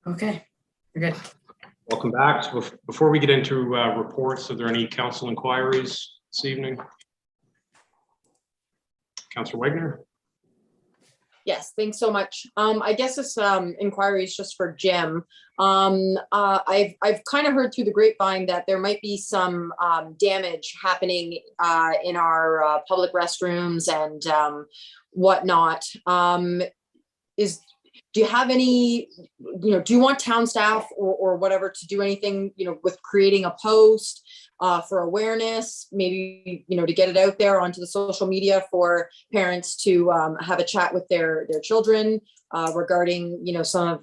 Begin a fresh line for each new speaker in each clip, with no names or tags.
Okay, you're good.
Welcome back. So before we get into reports, are there any council inquiries this evening? Councillor Wagner?
Yes, thanks so much. I guess this inquiry is just for Jim. I've kind of heard through the grapevine that there might be some damage happening in our public restrooms and whatnot. Do you have any, do you want town staff or whatever to do anything, with creating a post for awareness, maybe, to get it out there onto the social media for parents to have a chat with their children regarding, some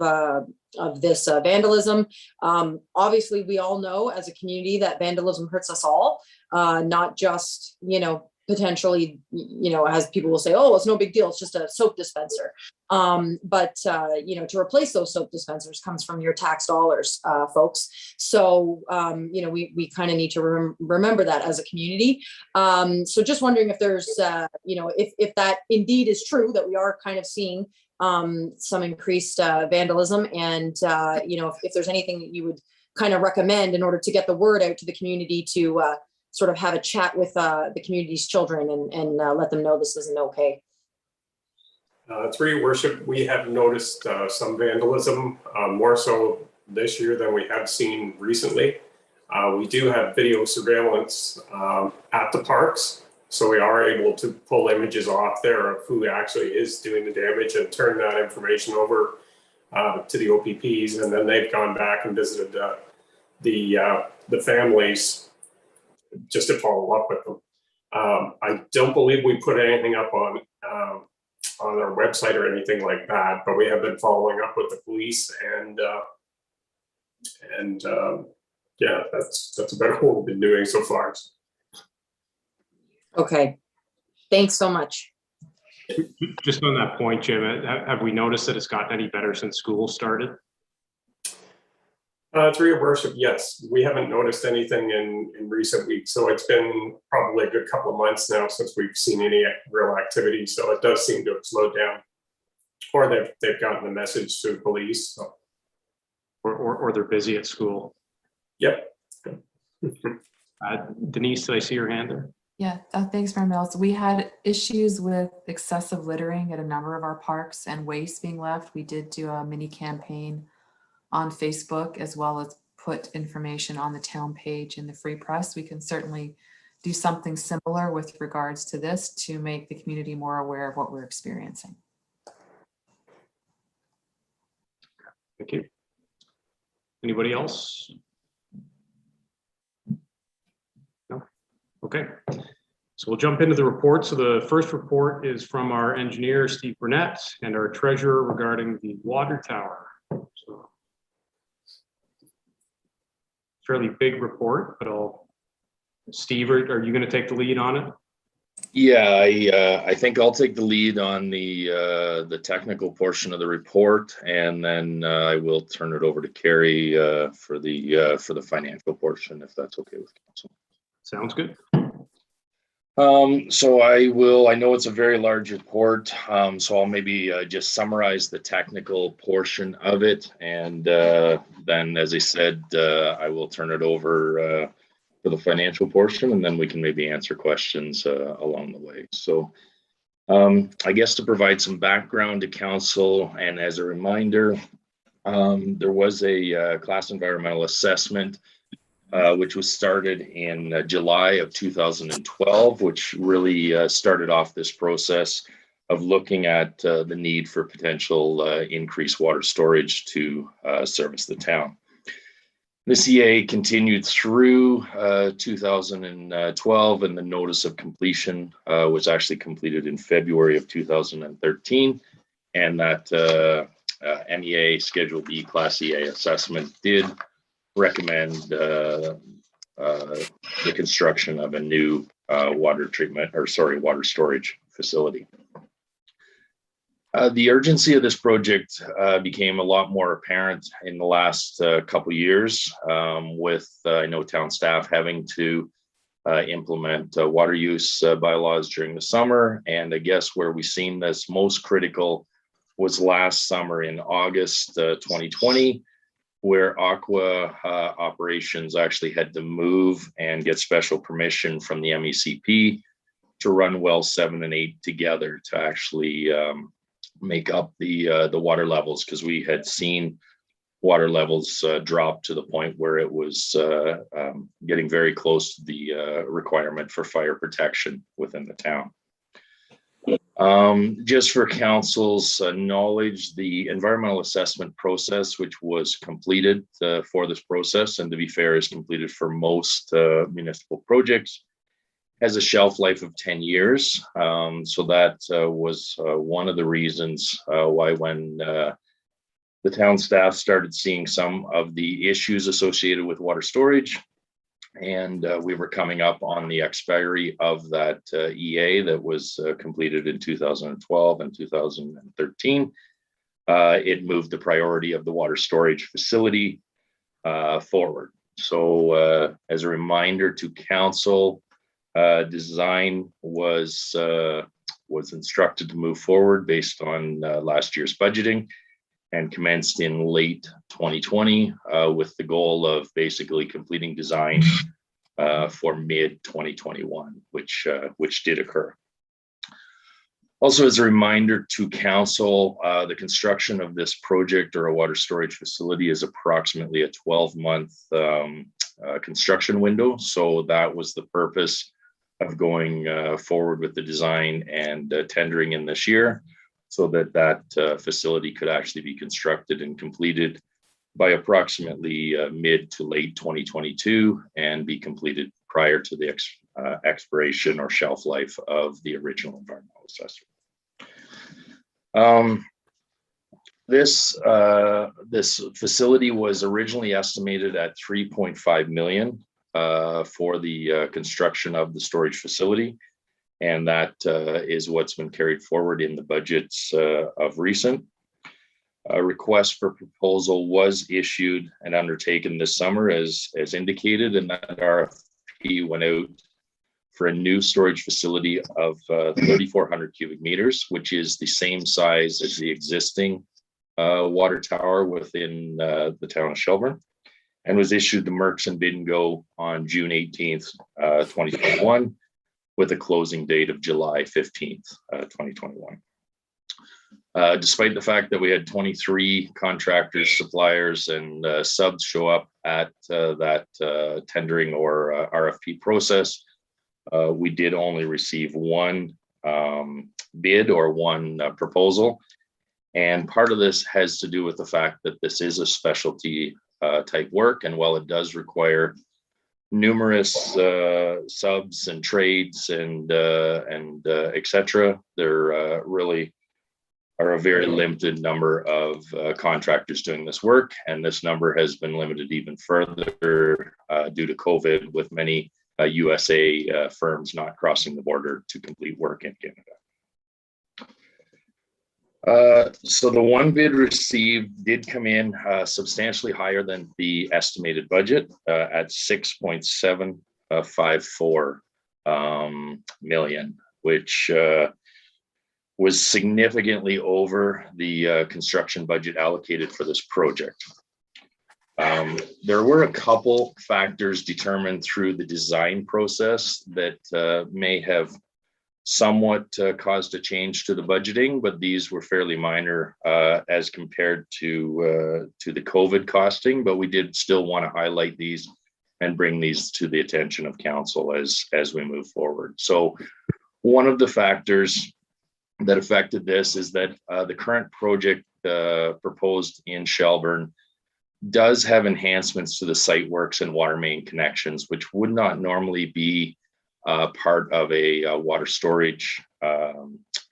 of this vandalism. Obviously, we all know as a community that vandalism hurts us all, not just, potentially, as people will say, oh, it's no big deal, it's just a soap dispenser. But to replace those soap dispensers comes from your tax dollars, folks. So, we kind of need to remember that as a community. So just wondering if there's, if that indeed is true, that we are kind of seeing some increased vandalism, and, if there's anything that you would kind of recommend in order to get the word out to the community to sort of have a chat with the community's children and let them know this isn't okay.
Through your worship, we have noticed some vandalism, more so this year than we have seen recently. We do have video surveillance at the parks, so we are able to pull images off there of who actually is doing the damage and turn that information over to the OPPs, and then they've gone back and visited the families just to follow up with them. I don't believe we put anything up on our website or anything like that, but we have been following up with the police, and yeah, that's about what we've been doing so far.
Okay, thanks so much.
Just on that point, Jim, have we noticed that it's gotten any better since school started?
Through your worship, yes. We haven't noticed anything in recent weeks, so it's been probably a good couple of months now since we've seen any real activity. So it does seem to have slowed down, or they've gotten the message to the police. So.
Or they're busy at school.
Yep.
Denise, did I see your hand there?
Yeah, thanks, Mayor Mills. We had issues with excessive littering at a number of our parks and waste being left. We did do a mini campaign on Facebook, as well as put information on the town page in the Free Press. We can certainly do something similar with regards to this to make the community more aware of what we're experiencing.
Thank you. Anybody else? No? Okay. So we'll jump into the report. So the first report is from our engineer, Steve Burnett, and our treasurer regarding the water tower. So, fairly big report, but Steve, are you going to take the lead on it?
Yeah, I think I'll take the lead on the technical portion of the report, and then I will turn it over to Carrie for the financial portion, if that's okay with council.
Sounds good.
So I know it's a very large report, so I'll maybe just summarize the technical portion of it, and then, as I said, I will turn it over for the financial portion, and then we can maybe answer questions along the way. So I guess to provide some background to council, and as a reminder, there was a class environmental assessment which was started in July of 2012, which really started off this process of looking at the need for potential increased water storage to service the town. This EA continued through 2012, and the notice of completion was actually completed in February of 2013, and that MEA Schedule B Class EA assessment did recommend the construction of a new water storage facility. The urgency of this project became a lot more apparent in the last couple years, with I know town staff having to implement water use bylaws during the summer, and I guess where we've seen this most critical was last summer in August 2020, where Aqua operations actually had to move and get special permission from the MECP to run wells 7 and 8 together to actually make up the water levels, because we had seen water levels drop to the point where it was getting very close to the requirement for fire protection within the town. Just for council's knowledge, the environmental assessment process, which was completed for this process, and to be fair, is completed for most municipal projects, has a shelf life of 10 years. So that was one of the reasons why when the town staff started seeing some of the issues associated with water storage, and we were coming up on the expiry of that EA that was completed in 2012 and 2013. It moved the priority of the water storage facility forward. So as a reminder to council, design was instructed to move forward based on last year's budgeting, and commenced in late 2020 with the goal of basically completing design for mid 2021, which did occur. Also, as a reminder to council, the construction of this project or a water storage facility is approximately a 12-month construction window. So that was the purpose of going forward with the design and tendering in this year, so that facility could actually be constructed and completed by approximately mid to late 2022 and be completed prior to the expiration or shelf life of the original environmental assessment. This facility was originally estimated at 3.5 million for the construction of the storage facility. And that is what's been carried forward in the budgets of recent. A request for proposal was issued and undertaken this summer as indicated, and that RFP went out for a new storage facility of 3,400 cubic meters, which is the same size as the existing water tower within the town of Shelburne, and was issued to Merckx and Bingo on June 18th, 2021. With a closing date of July 15th, 2021. Despite the fact that we had 23 contractors, suppliers, and subs show up at that tendering or RFP process, we did only receive one bid or one proposal. And part of this has to do with the fact that this is a specialty type work, and while it does require numerous subs and trades and etc. There really are a very limited number of contractors doing this work, and this number has been limited even further due to COVID, with many USA firms not crossing the border to complete work in Canada. So the one bid received did come in substantially higher than the estimated budget at 6.754 million, which was significantly over the construction budget allocated for this project. There were a couple factors determined through the design process that may have somewhat caused a change to the budgeting, but these were fairly minor as compared to the COVID costing. But we did still want to highlight these and bring these to the attention of council as we move forward. So one of the factors that affected this is that the current project proposed in Shelburne does have enhancements to the site works and water main connections, which would not normally be part of a water storage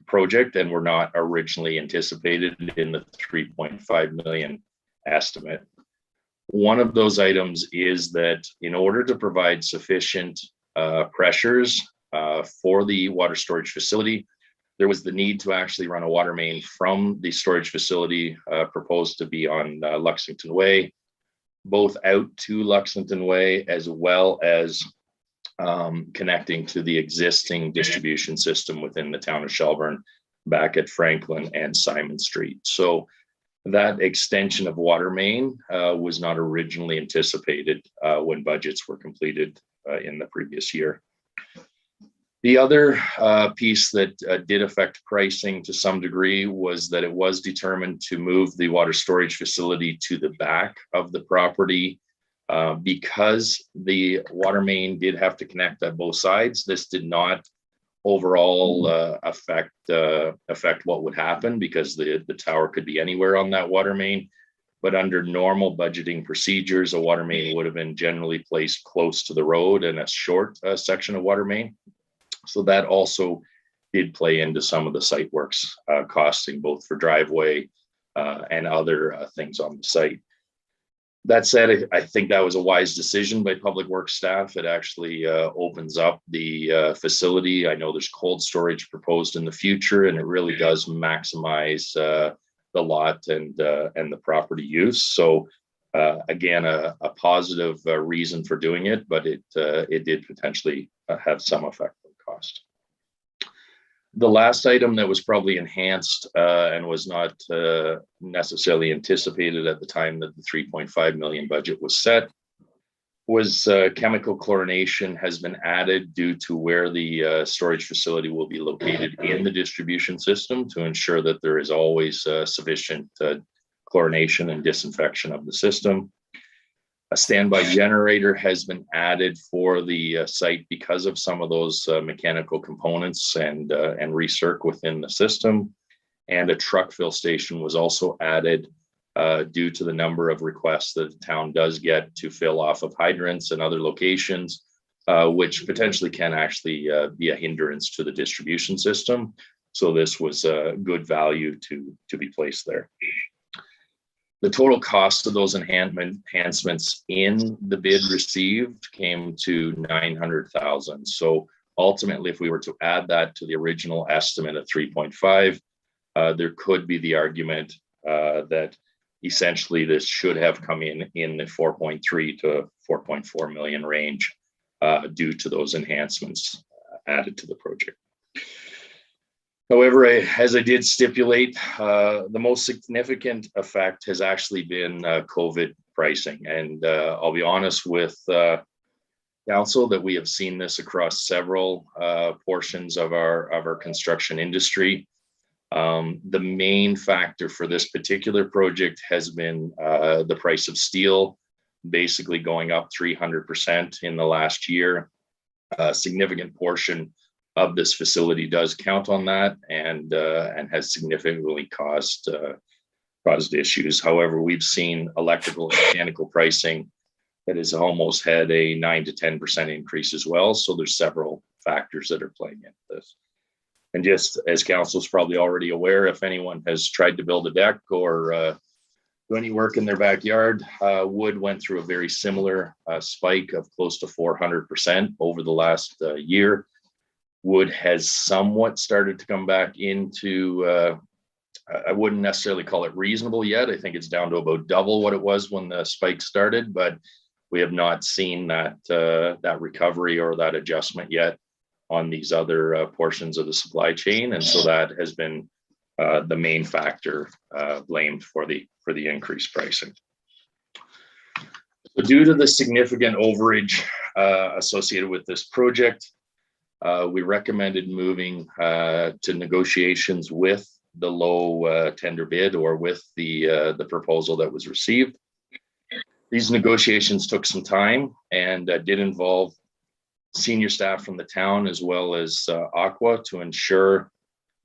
project, and were not originally anticipated in the 3.5 million estimate. One of those items is that in order to provide sufficient pressures for the water storage facility, there was the need to actually run a water main from the storage facility proposed to be on Lexington Way, both out to Lexington Way, as well as connecting to the existing distribution system within the town of Shelburne back at Franklin and Simon Street. So that extension of water main was not originally anticipated when budgets were completed in the previous year. The other piece that did affect pricing to some degree was that it was determined to move the water storage facility to the back of the property because the water main did have to connect at both sides. This did not overall affect what would happen because the tower could be anywhere on that water main. But under normal budgeting procedures, a water main would have been generally placed close to the road and a short section of water main. So that also did play into some of the site works costing, both for driveway and other things on the site. That said, I think that was a wise decision by Public Works staff. It actually opens up the facility. I know there's cold storage proposed in the future, and it really does maximize the lot and the property use. So again, a positive reason for doing it, but it did potentially have some effect on cost. The last item that was probably enhanced and was not necessarily anticipated at the time that the 3.5 million budget was set was chemical chlorination has been added due to where the storage facility will be located in the distribution system to ensure that there is always sufficient chlorination and disinfection of the system. A standby generator has been added for the site because of some of those mechanical components and recirc within the system. And a truck fill station was also added due to the number of requests that the town does get to fill off of hydrants and other locations, which potentially can actually be a hindrance to the distribution system. So this was a good value to be placed there. The total cost of those enhancements in the bid received came to 900,000. So ultimately, if we were to add that to the original estimate of 3.5, there could be the argument that essentially this should have come in the 4.3 to 4.4 million range due to those enhancements added to the project. However, as I did stipulate, the most significant effect has actually been COVID pricing. And I'll be honest with council that we have seen this across several portions of our construction industry. The main factor for this particular project has been the price of steel, basically going up 300% in the last year. A significant portion of this facility does count on that and has significantly caused issues. However, we've seen electrical and mechanical pricing that has almost had a 9 to 10% increase as well. So there's several factors that are playing into this. And just as council's probably already aware, if anyone has tried to build a deck or do any work in their backyard, wood went through a very similar spike of close to 400% over the last year. Wood has somewhat started to come back into, I wouldn't necessarily call it reasonable yet. I think it's down to about double what it was when the spike started, but we have not seen that recovery or that adjustment yet on these other portions of the supply chain. And so that has been the main factor blamed for the increased pricing. So due to the significant overage associated with this project, we recommended moving to negotiations with the low tender bid or with the proposal that was received. These negotiations took some time and did involve senior staff from the town as well as Aqua to ensure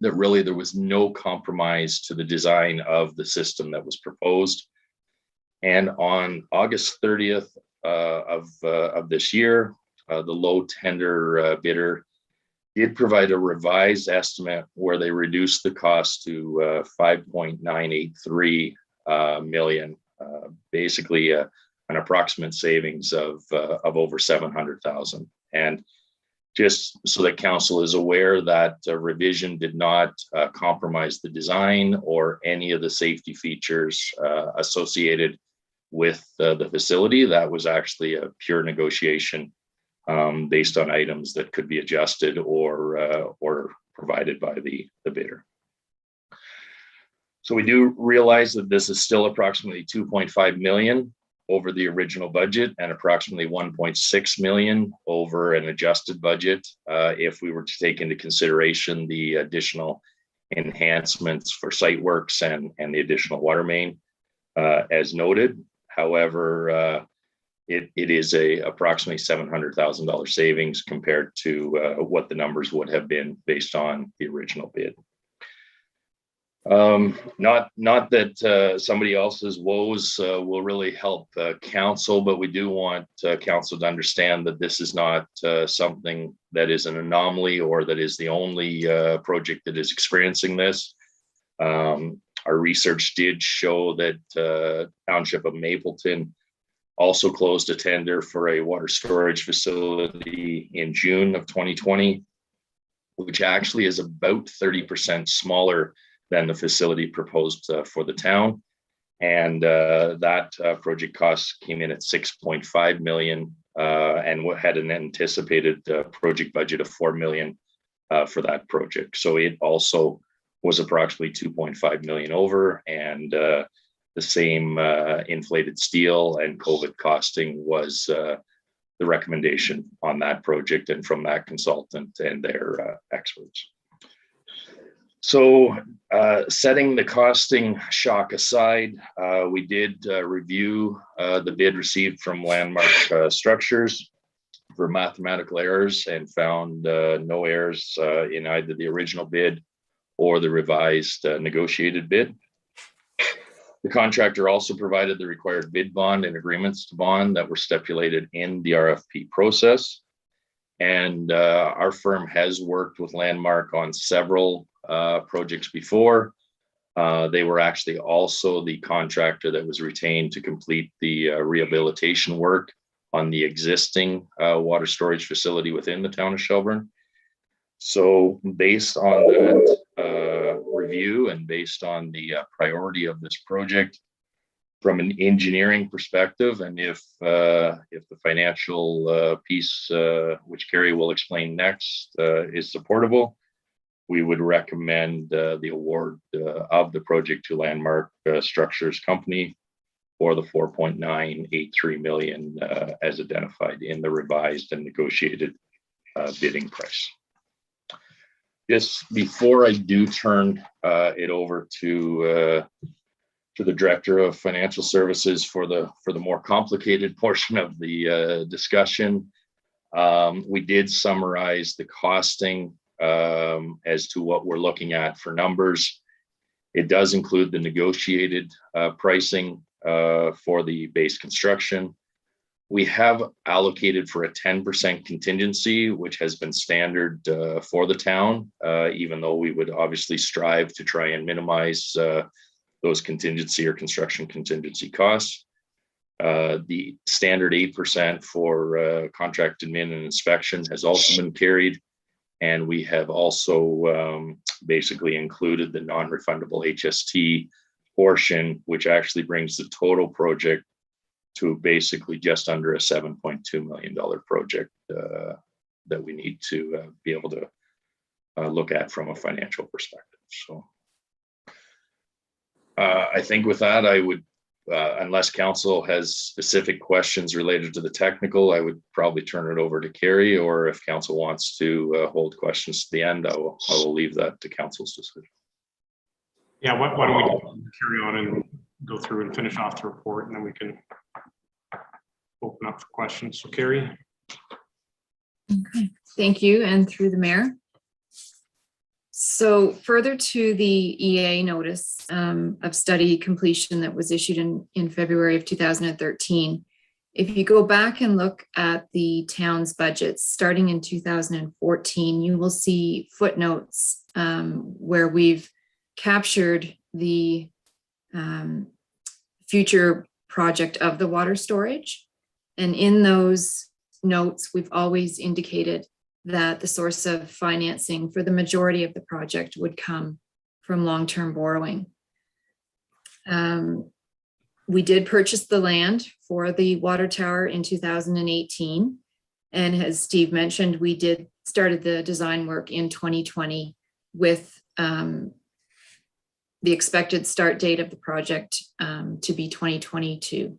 that really there was no compromise to the design of the system that was proposed. And on August 30th of this year, the low tender bidder did provide a revised estimate where they reduced the cost to 5.983 million, basically an approximate savings of over 700,000. And just so that council is aware that revision did not compromise the design or any of the safety features associated with the facility. That was actually a pure negotiation based on items that could be adjusted or provided by the bidder. So we do realize that this is still approximately 2.5 million over the original budget and approximately 1.6 million over an adjusted budget if we were to take into consideration the additional enhancements for site works and the additional water main as noted. However, it is a approximately $700,000 savings compared to what the numbers would have been based on the original bid. Not that somebody else's woes will really help council, but we do want council to understand that this is not something that is an anomaly or that is the only project that is experiencing this. Our research did show that Township of Mapleton also closed a tender for a water storage facility in June of 2020, which actually is about 30% smaller than the facility proposed for the town. And that project cost came in at 6.5 million and had an anticipated project budget of 4 million for that project. So it also was approximately 2.5 million over, and the same inflated steel and COVID costing was the recommendation on that project and from that consultant and their experts. So setting the costing shock aside, we did review the bid received from Landmark Structures for mathematical errors and found no errors in either the original bid or the revised negotiated bid. The contractor also provided the required bid bond and agreements to bond that were stipulated in the RFP process. And our firm has worked with Landmark on several projects before. They were actually also the contractor that was retained to complete the rehabilitation work on the existing water storage facility within the town of Shelburne. So based on that review and based on the priority of this project from an engineering perspective, and if the financial piece, which Carrie will explain next, is supportable, we would recommend the award of the project to Landmark Structures Company for the 4.983 million as identified in the revised and negotiated bidding price. Just before I do turn it over to the Director of Financial Services for the more complicated portion of the discussion, we did summarize the costing as to what we're looking at for numbers. It does include the negotiated pricing for the base construction. We have allocated for a 10% contingency, which has been standard for the town, even though we would obviously strive to try and minimize those contingency or construction contingency costs. The standard 8% for contract admin and inspection has also been carried. And we have also basically included the non-refundable HST portion, which actually brings the total project to basically just under a $7.2 million project that we need to be able to look at from a financial perspective. So I think with that, I would, unless council has specific questions related to the technical, I would probably turn it over to Carrie, or if council wants to hold questions to the end, I will leave that to council's decision.
Yeah, why don't we carry on and go through and finish off the report, and then we can open up for questions. So Carrie.
Okay, thank you, and through the mayor. So further to the EA notice of study completion that was issued in February of 2013, if you go back and look at the town's budgets starting in 2014, you will see footnotes where we've captured the future project of the water storage. And in those notes, we've always indicated that the source of financing for the majority of the project would come from long-term borrowing. We did purchase the land for the water tower in 2018. And as Steve mentioned, we started the design work in 2020 with the expected start date of the project to be 2022.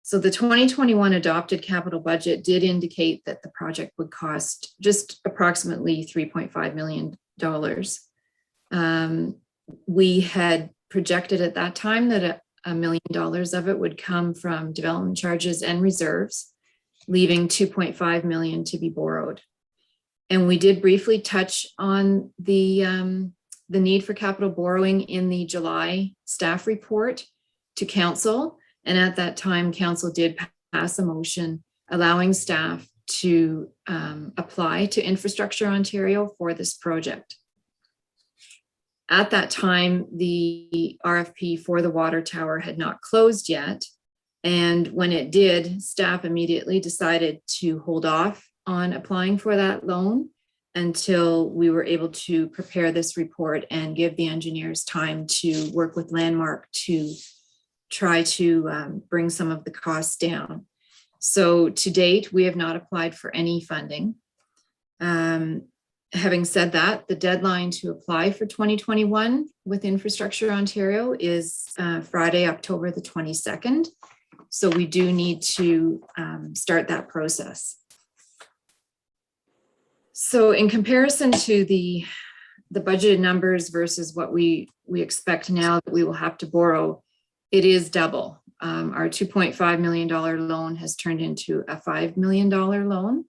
So the 2021 adopted capital budget did indicate that the project would cost just approximately $3.5 million. We had projected at that time that $1 million of it would come from development charges and reserves, leaving $2.5 million to be borrowed. And we did briefly touch on the need for capital borrowing in the July staff report to council. And at that time, council did pass a motion allowing staff to apply to Infrastructure Ontario for this project. At that time, the RFP for the water tower had not closed yet. And when it did, staff immediately decided to hold off on applying for that loan until we were able to prepare this report and give the engineers time to work with Landmark to try to bring some of the costs down. So to date, we have not applied for any funding. Having said that, the deadline to apply for 2021 with Infrastructure Ontario is Friday, October the 22nd. So we do need to start that process. So in comparison to the budgeted numbers versus what we expect now that we will have to borrow, it is double. Our $2.5 million loan has turned into a $5 million loan.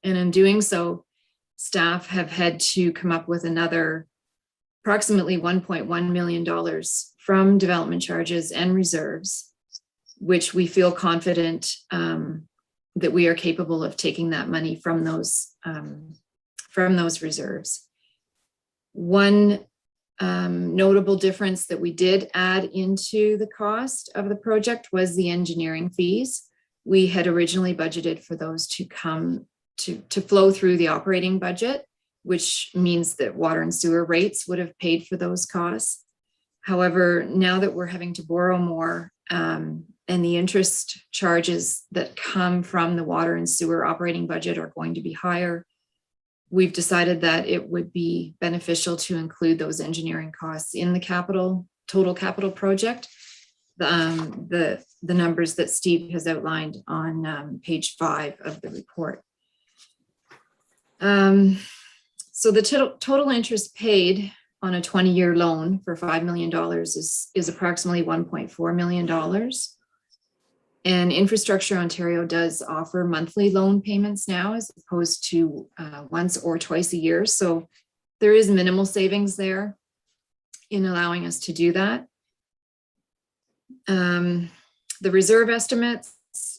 And in doing so, staff have had to come up with another approximately $1.1 million from development charges and reserves, which we feel confident that we are capable of taking that money from those reserves. One notable difference that we did add into the cost of the project was the engineering fees. We had originally budgeted for those to come to flow through the operating budget, which means that water and sewer rates would have paid for those costs. However, now that we're having to borrow more and the interest charges that come from the water and sewer operating budget are going to be higher, we've decided that it would be beneficial to include those engineering costs in the total capital project. The numbers that Steve has outlined on page 5 of the report. So the total interest paid on a 20-year loan for $5 million is approximately $1.4 million. And Infrastructure Ontario does offer monthly loan payments now as opposed to once or twice a year. So there is minimal savings there in allowing us to do that. The reserve estimates,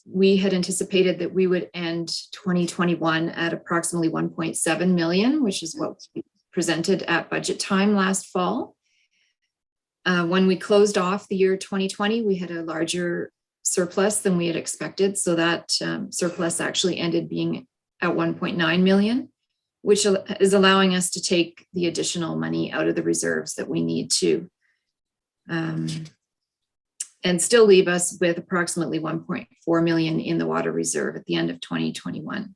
we had anticipated that we would end 2021 at approximately 1.7 million, which is what we presented at budget time last fall. When we closed off the year 2020, we had a larger surplus than we had expected. So that surplus actually ended being at 1.9 million, which is allowing us to take the additional money out of the reserves that we need to. And still leave us with approximately 1.4 million in the water reserve at the end of 2021.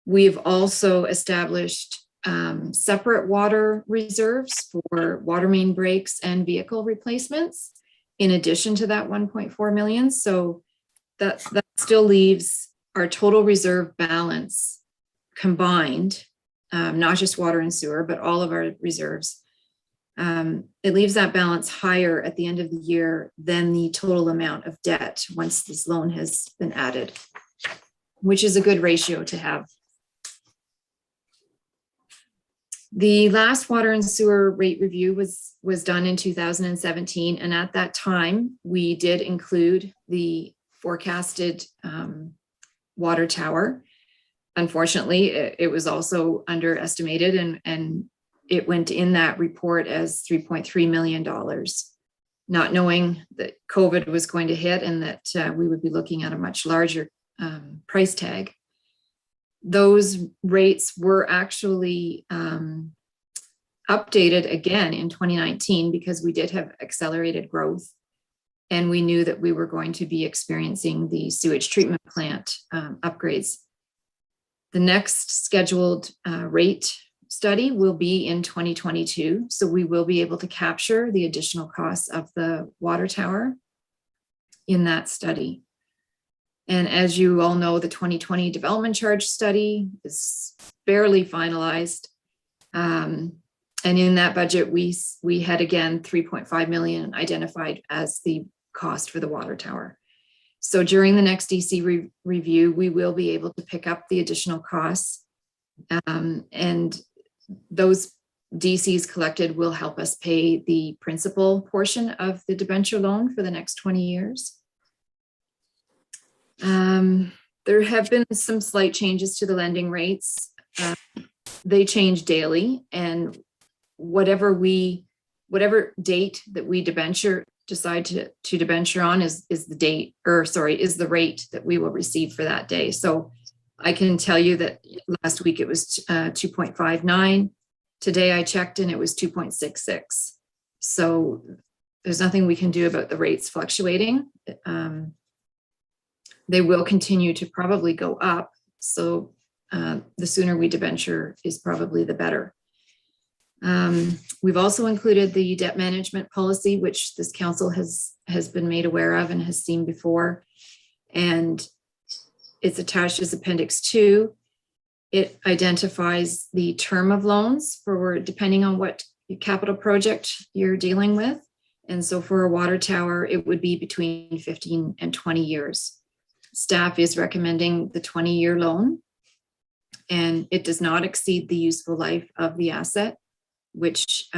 We've also established separate water reserves for water main breaks and vehicle replacements, in addition to that 1.4 million. So that still leaves our total reserve balance combined, not just water and sewer, but all of our reserves. It leaves that balance higher at the end of the year than the total amount of debt once this loan has been added, which is a good ratio to have. The last water and sewer rate review was done in 2017. And at that time, we did include the forecasted water tower. Unfortunately, it was also underestimated and it went in that report as $3.3 million, not knowing that COVID was going to hit and that we would be looking at a much larger price tag. Those rates were actually updated again in 2019 because we did have accelerated growth and we knew that we were going to be experiencing the sewage treatment plant upgrades. The next scheduled rate study will be in 2022. So we will be able to capture the additional costs of the water tower in that study. And as you all know, the 2020 development charge study is barely finalized. And in that budget, we had again 3.5 million identified as the cost for the water tower. So during the next DC review, we will be able to pick up the additional costs. And those DCs collected will help us pay the principal portion of the debenture loan for the next 20 years. There have been some slight changes to the lending rates. They change daily, and whatever date that we decide to debenture on is the rate that we will receive for that day. So I can tell you that last week it was 2.59. Today I checked and it was 2.66. So there's nothing we can do about the rates fluctuating. They will continue to probably go up. So the sooner we debenture is probably the better. We've also included the debt management policy, which this council has been made aware of and has seen before. And it's attached as Appendix 2. It identifies the term of loans for depending on what capital project you're dealing with. And so for a water tower, it would be between 15 and 20 years. Staff is recommending the 20-year loan, and it does not exceed the useful life of the asset, which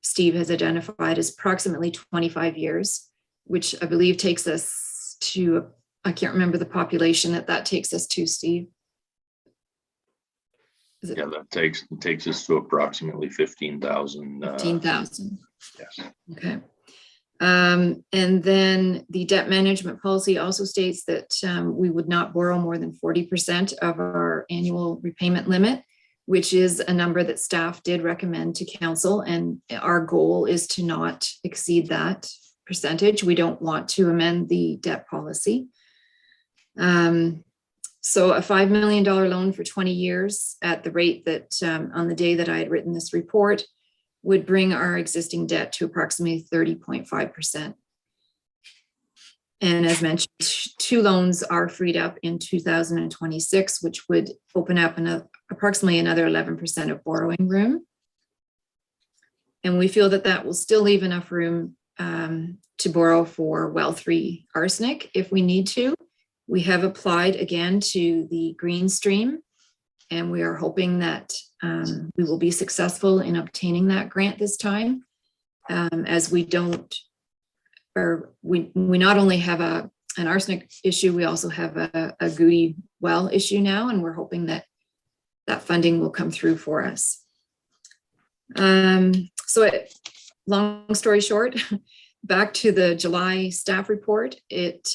Steve has identified as approximately 25 years, which I believe takes us to, I can't remember the population that takes us to, Steve.
Yeah, that takes us to approximately 15,000.
15,000.
Yes.
Okay. And then the debt management policy also states that we would not borrow more than 40% of our annual repayment limit, which is a number that staff did recommend to council. And our goal is to not exceed that percentage. We don't want to amend the debt policy. So a $5 million loan for 20 years at the rate that on the day that I had written this report would bring our existing debt to approximately 30.5%. And as mentioned, 2 loans are freed up in 2026, which would open up approximately another 11% of borrowing room. And we feel that will still leave enough room to borrow for well 3 arsenic if we need to. We have applied again to the green stream, and we are hoping that we will be successful in obtaining that grant this time, as we not only have an arsenic issue, we also have a Goody well issue now, and we're hoping that funding will come through for us. Long story short, back to the July staff report, it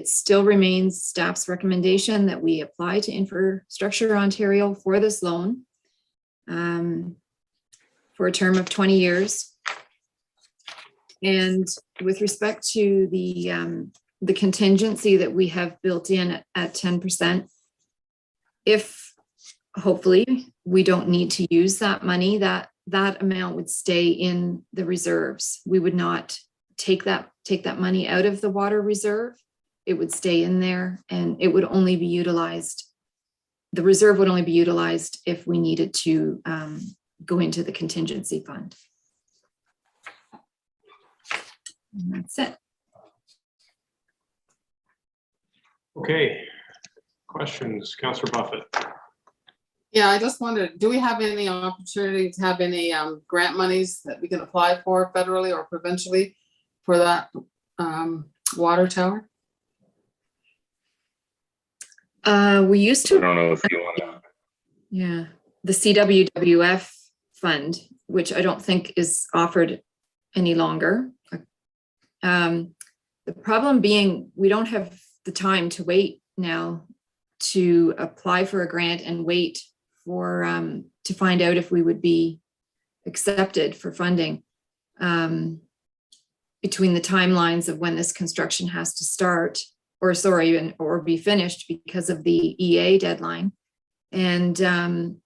still remains staff's recommendation that we apply to Infrastructure Ontario for this loan for a term of 20 years. And with respect to the contingency that we have built in at 10%, if hopefully we don't need to use that money, that amount would stay in the reserves. We would not take that money out of the water reserve. It would stay in there, and it would only be utilized. The reserve would only be utilized if we needed to go into the contingency fund. And that's it.
Okay. Questions, Councillor Buffett?
Yeah, I just wondered, do we have any opportunity to have any grant monies that we can apply for federally or provincially for that water tower?
We used
I
to,
don't know if you want to.
yeah, the CWWF fund, which I don't think is offered any longer. The problem being we don't have the time to wait now to apply for a grant and wait for to find out if we would be accepted for funding between the timelines of when this construction has to start or be finished because of the EA deadline. And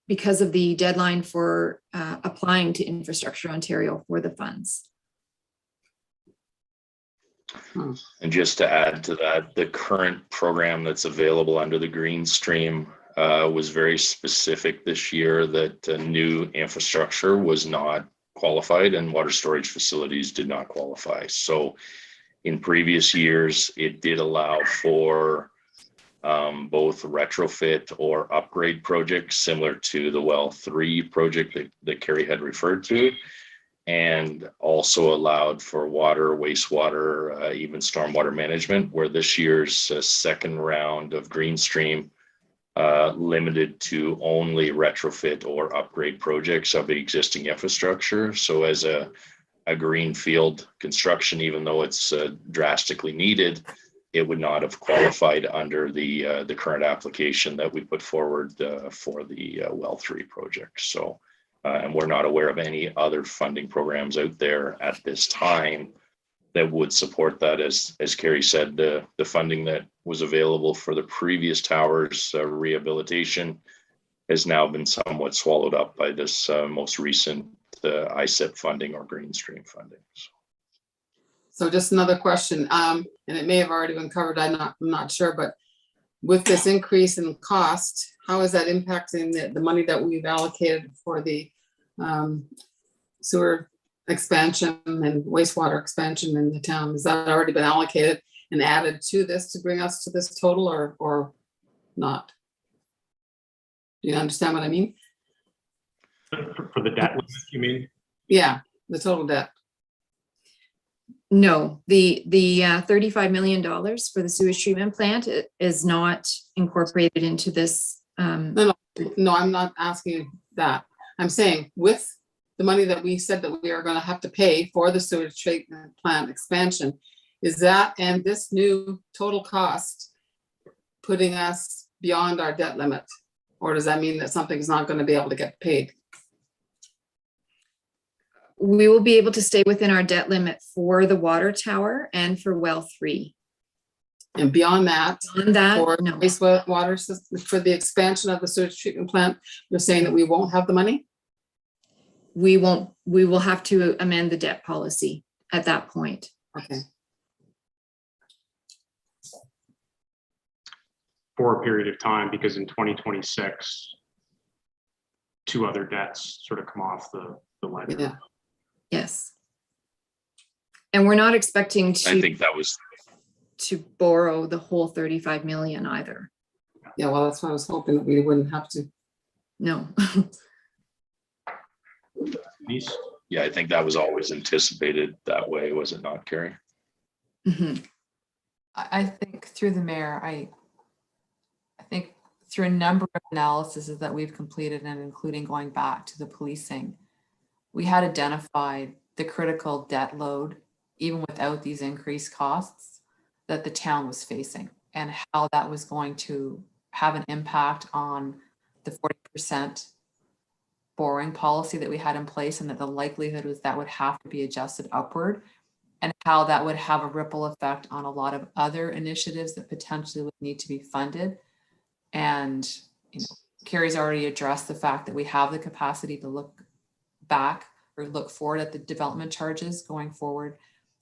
because of the deadline for applying to Infrastructure Ontario for the funds.
And just to add to that, the current program that's available under the Green Stream was very specific this year that new infrastructure was not qualified and water storage facilities did not qualify. So in previous years, it did allow for both retrofit or upgrade projects similar to the Well 3 project that Carrie had referred to, and also allowed for water, wastewater, even stormwater management, where this year's second round of Green Stream limited to only retrofit or upgrade projects of the existing infrastructure. So as a greenfield construction, even though it's drastically needed, it would not have qualified under the current application that we put forward for the Well 3 project. So, and we're not aware of any other funding programs out there at this time that would support that. As Carrie said, the funding that was available for the previous towers rehabilitation has now been somewhat swallowed up by this most recent ISEP funding or Green Stream funding.
So just another question, and it may have already been covered, I'm not sure, but with this increase in cost, how is that impacting the money that we've allocated for the sewer expansion and wastewater expansion in the town? Has that already been allocated and added to this to bring us to this total, or not? Do you understand what I mean?
For the debt limit, you mean?
Yeah, the total debt.
No, the $35 million for the sewage treatment plant is not incorporated into this.
No, I'm not asking that. I'm saying with the money that we said that we are going to have to pay for the sewage treatment plant expansion, is that and this new total cost putting us beyond our debt limit? Or does that mean that something's not going to be able to get paid?
We will be able to stay within our debt limit for the water tower and for Well 3.
And beyond that,
On that,
for
no.
wastewater system, for the expansion of the sewage treatment plant, you're saying that we won't have the money?
We will have to amend the debt policy at that point.
Okay.
For a period of time, because in 2026, two other debts sort of come off the ledger.
Yeah.
Yes. And we're not expecting
I think that was,
to borrow the whole 35 million either.
Yeah, well, that's why I was hoping that we wouldn't have to.
No.
Denise?
yeah, I think that was always anticipated that way, was it not, Carrie?
Mhm.
I think through the mayor, I think through a number of analyses that we've completed and including going back to the policing, we had identified the critical debt load, even without these increased costs that the town was facing and how that was going to have an impact on the 40% borrowing policy that we had in place, and that the likelihood was that would have to be adjusted upward, and how that would have a ripple effect on a lot of other initiatives that potentially would need to be funded. And, you know, Carrie's already addressed the fact that we have the capacity to look back or look forward at the development charges going forward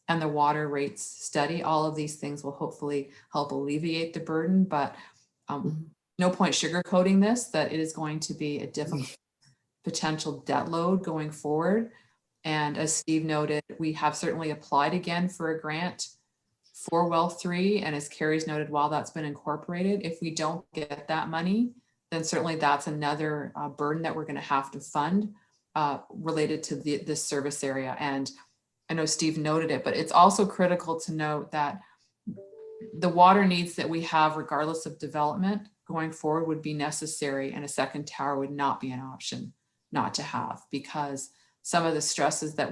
and the water rates study. All of these things will hopefully help alleviate the burden, but no point sugarcoating this, that it is going to be a difficult potential debt load going forward. And as Steve noted, we have certainly applied again for a grant for Well 3. And as Carrie's noted, while that's been incorporated, if we don't get that money, then certainly that's another burden that we're going to have to fund related to this service area. And I know Steve noted it, but it's also critical to note that the water needs that we have, regardless of development going forward, would be necessary, and a second tower would not be an option not to have, because some of the stresses that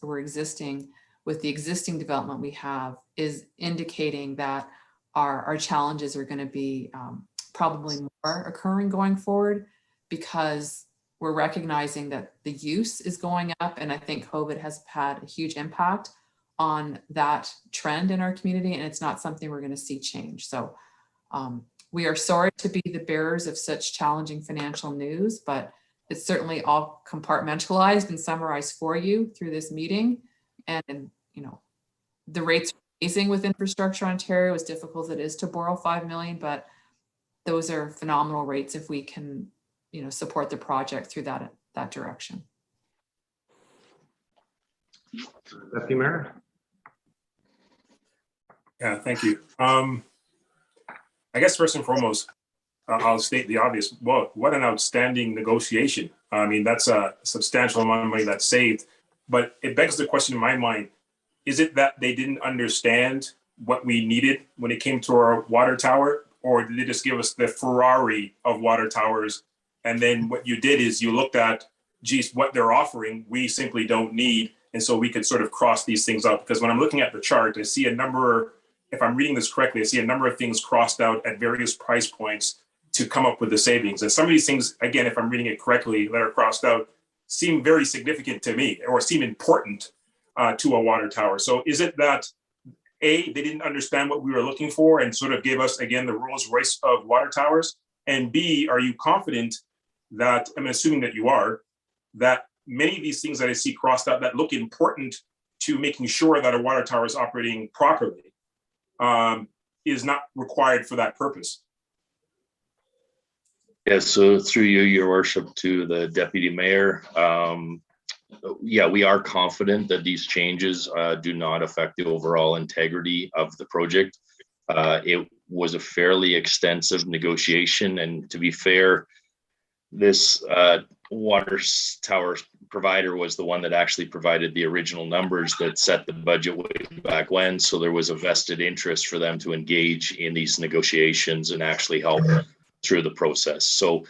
were existing with the existing development we have is indicating that our challenges are going to be probably more occurring going forward, because we're recognizing that the use is going up. And I think COVID has had a huge impact on that trend in our community, and it's not something we're going to see change. So we are sorry to be the bearers of such challenging financial news, but it's certainly all compartmentalized and summarized for you through this meeting. And, the rates are amazing with Infrastructure Ontario, as difficult as it is to borrow 5 million, but those are phenomenal rates if we can, support the project through that direction.
Deputy Mayor?
Yeah, thank you. I guess first and foremost, I'll state the obvious. Well, what an outstanding negotiation. I mean, that's a substantial amount of money that's saved. But it begs the question in my mind, is it that they didn't understand what we needed when it came to our water tower? Or did they just give us the Ferrari of water towers? And then what you did is you looked at, geez, what they're offering, we simply don't need. And so we could sort of cross these things out. Because when I'm looking at the chart, I see a number, if I'm reading this correctly, I see a number of things crossed out at various price points to come up with the savings. And some of these things, again, if I'm reading it correctly, that are crossed out, seem very significant to me or seem important to a water tower. So is it that A, they didn't understand what we were looking for and sort of gave us, again, the Rolls Royce of water towers? And B, are you confident that, I'm assuming that you are, that many of these things that I see crossed out that look important to making sure that a water tower is operating properly is not required for that purpose?
Yes, so through you, your worship, to the deputy mayor, yeah, we are confident that these changes do not affect the overall integrity of the project. It was a fairly extensive negotiation, and to be fair, this water tower provider was the one that actually provided the original numbers that set the budget way back when. So there was a vested interest for them to engage in these negotiations and actually help through the process. So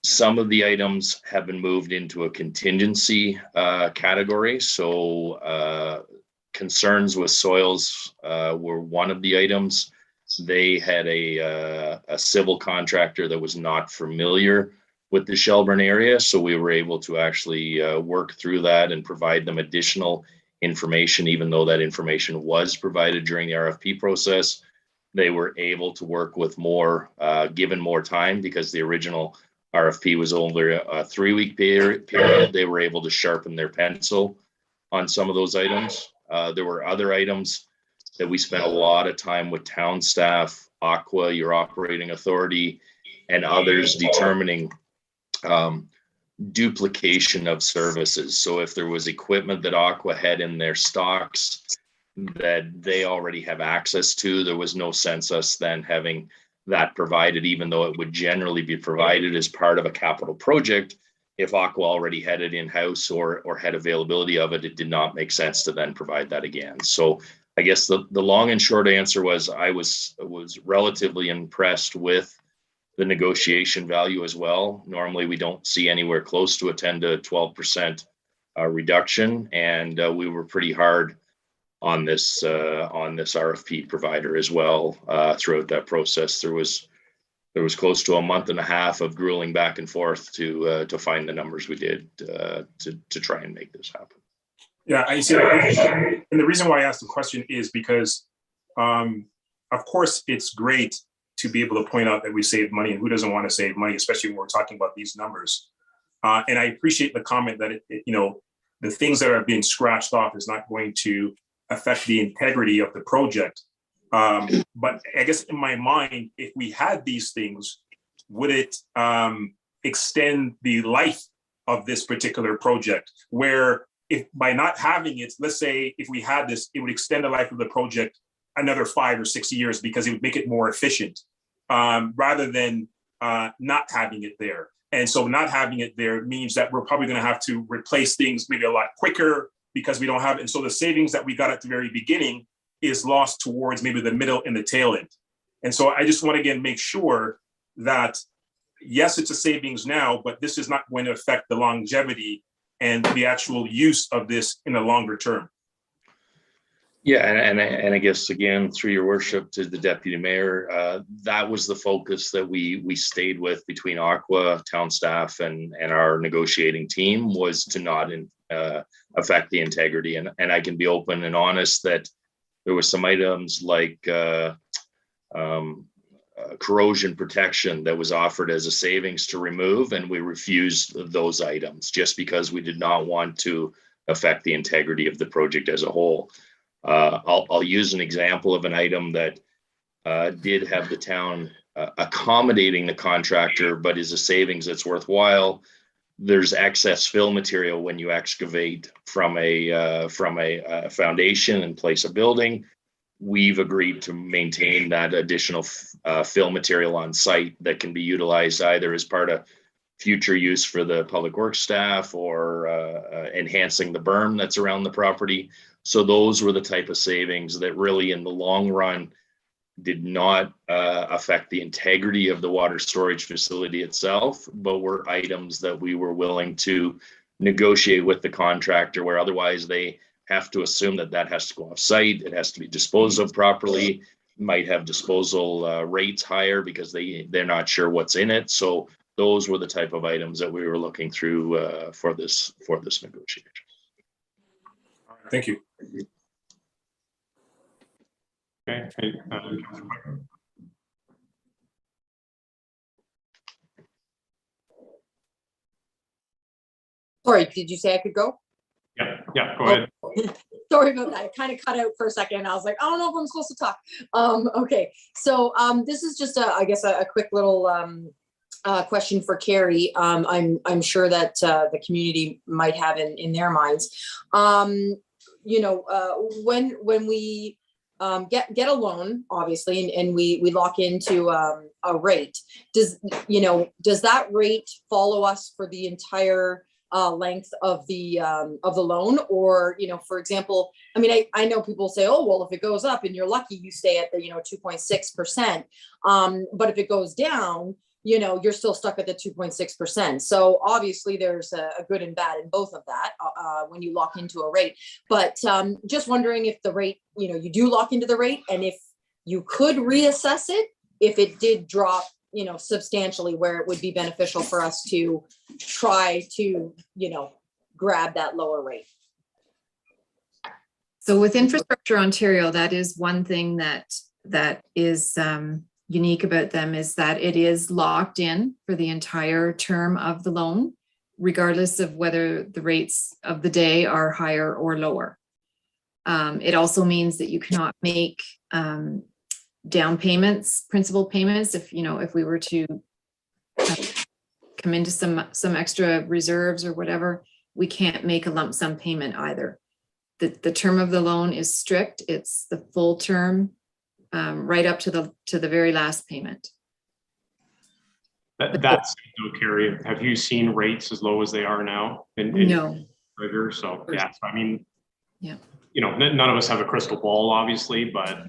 some of the items have been moved into a contingency category. So concerns with soils were one of the items. They had a civil contractor that was not familiar with the Shelburne area. So we were able to actually work through that and provide them additional information, even though that information was provided during the RFP process. They were able to work with more, given more time, because the original RFP was over a 3-week period. They were able to sharpen their pencil on some of those items. There were other items that we spent a lot of time with town staff, Aqua, your operating authority, and others determining duplication of services. So if there was equipment that Aqua had in their stocks that they already have access to, there was no sense us then having that provided, even though it would generally be provided as part of a capital project. If Aqua already had it in-house or had availability of it, it did not make sense to then provide that again. So I guess the long and short answer was I was relatively impressed with the negotiation value as well. Normally, we don't see anywhere close to a 10 to 12% reduction, and we were pretty hard on this RFP provider as well throughout that process. There was close to a month and a half of grueling back and forth to find the numbers we did to try and make this happen.
Yeah, I see that. And the reason why I asked the question is because, of course, it's great to be able to point out that we saved money, and who doesn't want to save money, especially when we're talking about these numbers. And I appreciate the comment that the things that are being scratched off is not going to affect the integrity of the project. But I guess in my mind, if we had these things, would it extend the life of this particular project? Where if by not having it, let's say if we had this, it would extend the life of the project another 5 or 6 years because it would make it more efficient rather than not having it there. And so not having it there means that we're probably going to have to replace things maybe a lot quicker because we don't have it. And so the savings that we got at the very beginning is lost towards maybe the middle and the tail end. And so I just want to again make sure that, yes, it's a savings now, but this is not going to affect the longevity and the actual use of this in the longer term.
Yeah, and I guess again, through your worship to the deputy mayor, that was the focus that we stayed with between Aqua, town staff, and our negotiating team, was to not affect the integrity. And I can be open and honest that there were some items like corrosion protection that was offered as a savings to remove, and we refused those items just because we did not want to affect the integrity of the project as a whole. I'll use an example of an item that did have the town accommodating the contractor, but is a savings that's worthwhile. There's excess fill material when you excavate from a foundation and place a building. We've agreed to maintain that additional fill material on site that can be utilized either as part of future use for the public works staff or enhancing the berm that's around the property. So those were the type of savings that really in the long run did not affect the integrity of the water storage facility itself, but were items that we were willing to negotiate with the contractor, where otherwise they have to assume that that has to go off site, it has to be disposed of properly, might have disposal rates higher because they're not sure what's in it. So those were the type of items that we were looking through for this negotiation.
Thank you.
Okay.
Sorry, did you say I could go?
Yeah, go ahead.
Sorry about that. It kind of cut out for a second. I was like, I don't know if I'm supposed to talk. Okay, so this is just I guess a quick little question for Carrie. I'm sure that the community might have in their minds. You know, when we get a loan, obviously, and we lock into a rate, does that rate follow us for the entire length of the loan? Or, for example, I mean, I know people say, oh, well, if it goes up and you're lucky, you stay at the 2.6%. But if it goes down, you're still stuck at the 2.6%. So obviously there's a good and bad in both of that when you lock into a rate. But just wondering if the rate, you do lock into the rate, and if you could reassess it if it did drop, substantially, where it would be beneficial for us to try to, grab that lower rate.
So with Infrastructure Ontario, that is one thing that is unique about them, is that it is locked in for the entire term of the loan, regardless of whether the rates of the day are higher or lower. It also means that you cannot make down payments, principal payments, if we were to come into some extra reserves or whatever, we can't make a lump sum payment either. The term of the loan is strict. It's the full term, right up to the very last payment.
That's no, Carrie. Have you seen rates as low as they are now?
No.
So yeah, so, I mean,
yeah,
none of us have a crystal ball, obviously, but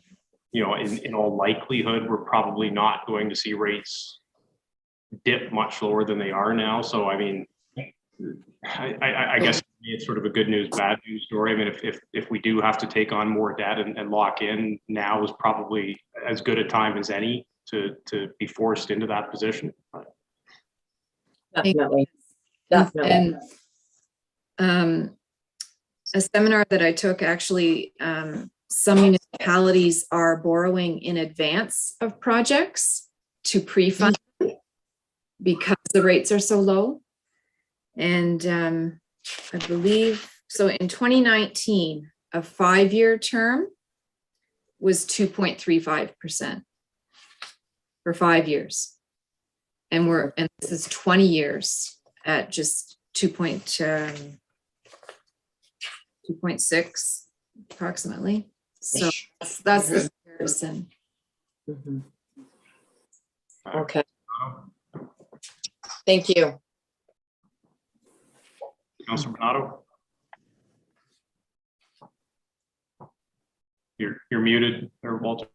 in all likelihood, we're probably not going to see rates dip much lower than they are now. So I mean, I guess it's sort of a good news, bad news story. I mean, if we do have to take on more debt and lock in, now is probably as good a time as any to be forced into that position.
Definitely.
And a seminar that I took, actually, some municipalities are borrowing in advance of projects to pre-fund because the rates are so low. And I believe, so in 2019, a 5-year term was 2.35% for 5 years. And this is 20 years at just 2.6 approximately. So that's the comparison.
Mm-hmm. Okay. Thank you.
Councilor Bernardo? You're muted, or Walter.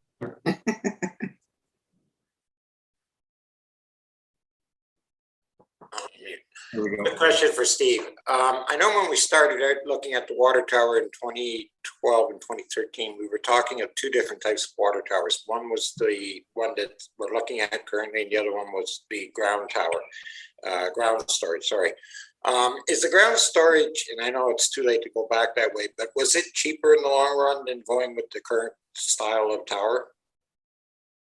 Here we go.
Good question for Steve. I know when we started out looking at the water tower in 2012 and 2013, we were talking of two different types of water towers. One was the one that we're looking at currently, and the other one was the ground tower, ground storage, sorry. Is the ground storage, and I know it's too late to go back that way, but was it cheaper in the long run than going with the current style of tower?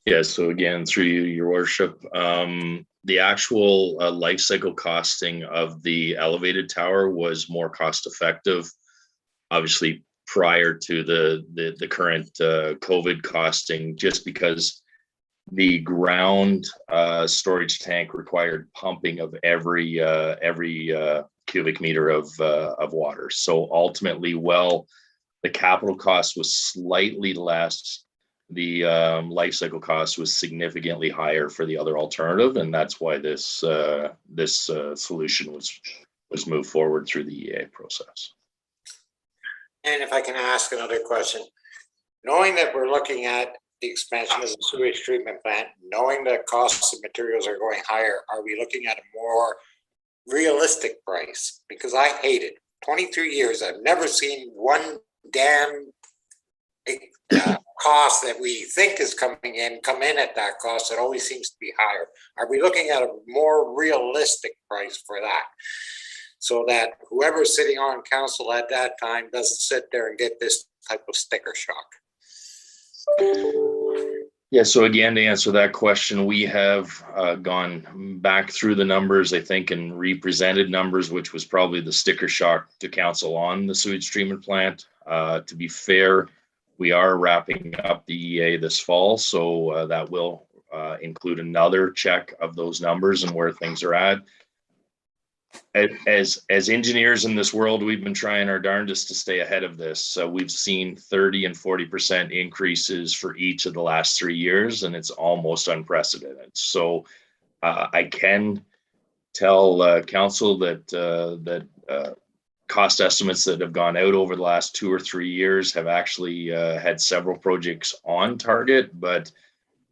Yeah, so again, through you, your worship, the actual life cycle costing of the elevated tower was more cost effective, obviously prior to the current COVID costing, just because the ground storage tank required pumping of every cubic meter of water. So ultimately, well, the capital cost was slightly less. The life cycle cost was significantly higher for the other alternative, and that's why this solution was moved forward through the EA process.
And if I can ask another question, knowing that we're looking at the expansion of the sewage treatment plant, knowing that costs of materials are going higher, are we looking at a more realistic price? Because I hate it. 23 years, I've never seen one damn cost that we think is coming in, come in at that cost. It always seems to be higher. Are we looking at a more realistic price for that? So that whoever's sitting on council at that time doesn't sit there and get this type of sticker shock.
Yeah, so again, to answer that question, we have gone back through the numbers, I think, and represented numbers, which was probably the sticker shock to council on the sewage treatment plant. To be fair, we are wrapping up the EA this fall, so that will include another check of those numbers and where things are at. As engineers in this world, we've been trying our darndest to stay ahead of this. So we've seen 30 and 40% increases for each of the last 3 years, and it's almost unprecedented. So I can tell council that cost estimates that have gone out over the last 2 or 3 years have actually had several projects on target, but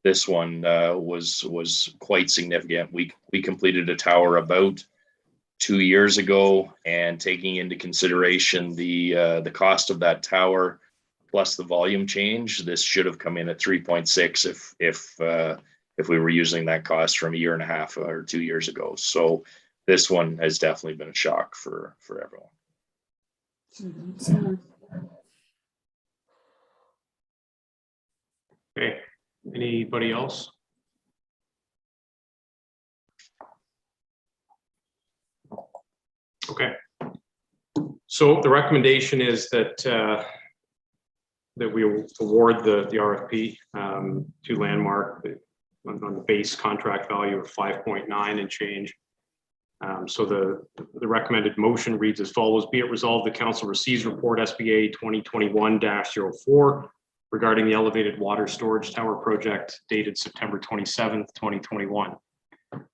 this one was quite significant. We completed a tower about 2 years ago, and taking into consideration the cost of that tower plus the volume change, this should have come in at 3.6 if we were using that cost from a year and a half or 2 years ago. So this one has definitely been a shock for everyone.
Okay, anybody else? Okay. So the recommendation is that that we award the RFP to Landmark on the base contract value of 5.9 and change. So the recommended motion reads as follows: be it resolved, the council receives report SBA 2021-04 regarding the elevated water storage tower project dated September 27th, 2021.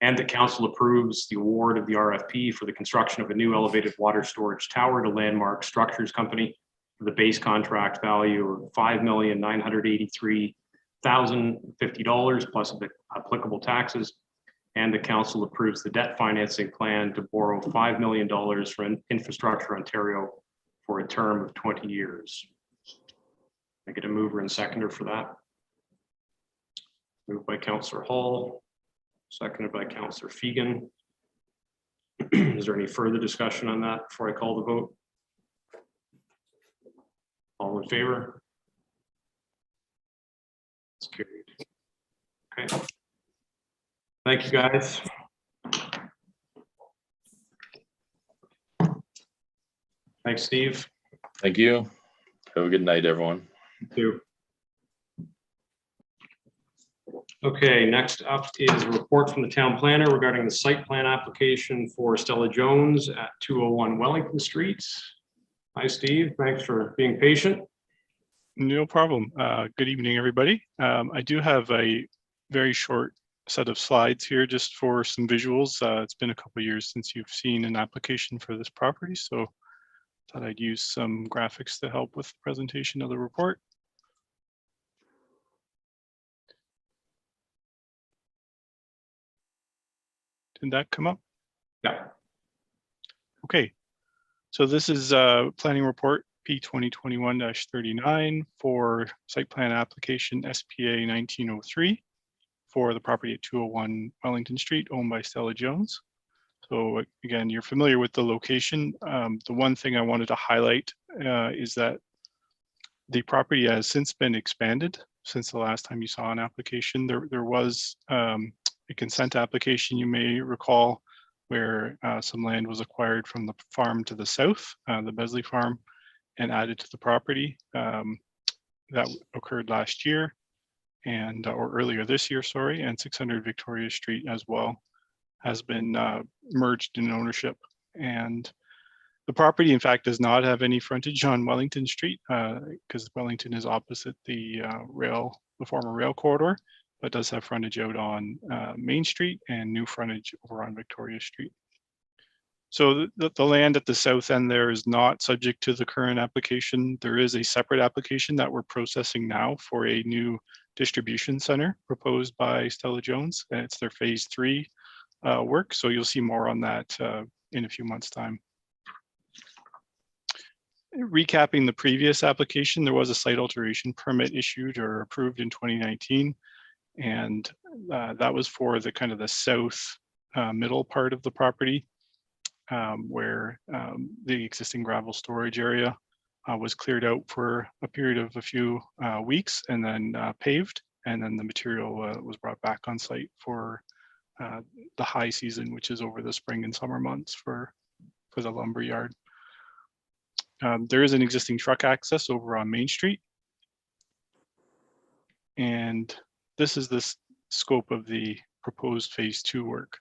And the council approves the award of the RFP for the construction of a new elevated water storage tower to Landmark Structures Company for the base contract value of $5,983,050 plus applicable taxes. And the council approves the debt financing plan to borrow $5 million from Infrastructure Ontario for a term of 20 years. I get a mover and seconder for that. Moved by Councillor Hall, seconded by Councillor Fegan. Is there any further discussion on that before I call the vote? All in favor? It's carried. Okay. Thank you, guys. Thanks, Steve.
Thank you. Have a good night, everyone.
You too. Okay, next up is a report from the town planner regarding the site plan application for Stella Jones at 201 Wellington Street. Hi, Steve. Thanks for being patient.
No problem. Good evening, everybody. I do have a very short set of slides here just for some visuals. It's been a couple of years since you've seen an application for this property, so thought I'd use some graphics to help with the presentation of the report. Did that come up?
Yeah.
Okay, so this is planning report P 2021-39 for site plan application SPA 1903 for the property at 201 Wellington Street owned by Stella Jones. So again, you're familiar with the location. The one thing I wanted to highlight is that the property has since been expanded. since the last time you saw an application. There was a consent application, you may recall, where some land was acquired from the farm to the south, the Besley farm, and added to the property. That occurred last year and or earlier this year, sorry, and 600 Victoria Street as well has been merged in ownership. And the property, in fact, does not have any frontage on Wellington Street because Wellington is opposite the former rail corridor, but does have frontage out on Main Street and new frontage over on Victoria Street. So the land at the south end there is not subject to the current application. There is a separate application that we're processing now for a new distribution center proposed by Stella Jones, and it's their phase 3 work. So you'll see more on that in a few months' time. Recapping the previous application, there was a site alteration permit issued or approved in 2019, and that was for the kind of the south middle part of the property, where the existing gravel storage area was cleared out for a period of a few weeks and then paved, and then the material was brought back on site for the high season, which is over the spring and summer months for the lumber yard. There is an existing truck access over on Main Street. And this is the scope of the proposed phase 2 work.